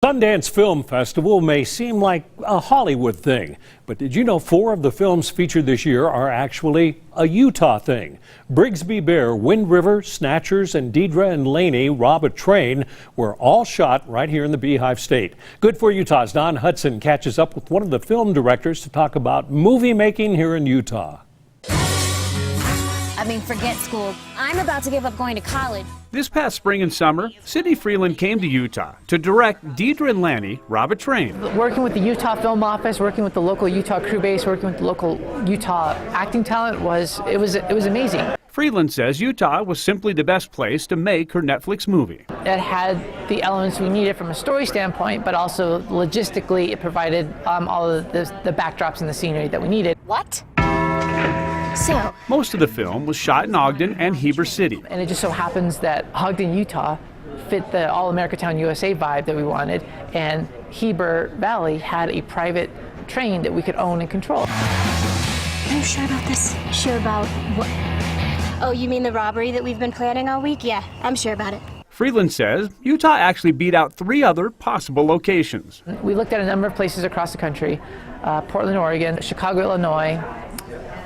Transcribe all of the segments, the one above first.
Sundance Film Festival may seem like a Hollywood thing, but did you know 4 of the films featured this year are actually a Utah thing? Brigsby Bear, Wind River, Snatchers, and Deidra and Laney Rob were all shot right here in the Beehive State. Good for Utah's Don Hudson catches up with one of the film directors to talk about movie making here in Utah. Forget school. I'm about to give up going to college. This past spring and summer, Sydney Freeland came to Utah to direct Deidra Laney Rob. Working with the Utah Film Office, working with the local Utah crew base, working with the local Utah acting talent was amazing. Freeland says Utah was simply the best place to make her Netflix movie. It had the elements we needed from a story standpoint, but also logistically it provided all of the backdrops and the scenery that we needed. What? So, most of the film was shot in Ogden and Heber City. And it just so happens that Ogden, Utah fit the All-America Town USA vibe that we wanted, and Heber Valley had a private train that we could own and control. Are you sure about this? Sure about what? Oh, you mean the robbery that we've been planning all week? Yeah, I'm sure about it. Freeland says Utah actually beat out 3 other possible locations. We looked at a number of places across the country, Portland, Oregon, Chicago, Illinois,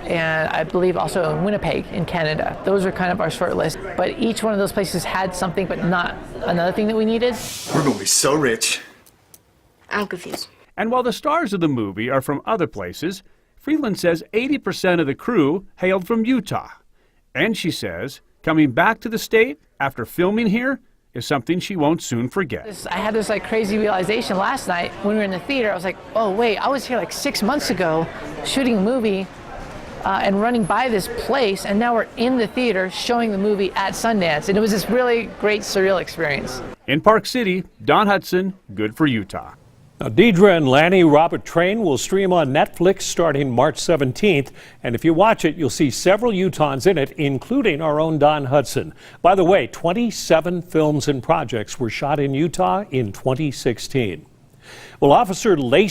and I believe also in Winnipeg in Canada. Those are kind of our short list, but each one of those places had something but not another thing that we needed. We're gonna be so rich. I'm confused. And while the stars of the movie are from other places, Freeland says 80% of the crew hailed from Utah. And she says coming back to the state after filming here is something she won't soon forget. I had this crazy realization last night when we were in the theater. I was like, oh wait, I was here 6 months ago shooting a movie and running by this place, and now we're in the theater showing the movie at Sundance, and it was this really great surreal experience. In Park City, Don Hudson, Good for Utah. Now, Deidra and Laney Rob will stream on Netflix starting March 17th, and if you watch it, you'll see several Utahns in it, including our own Don Hudson. By the way, 27 films and projects were shot in Utah in 2016. Well, Officer Lacey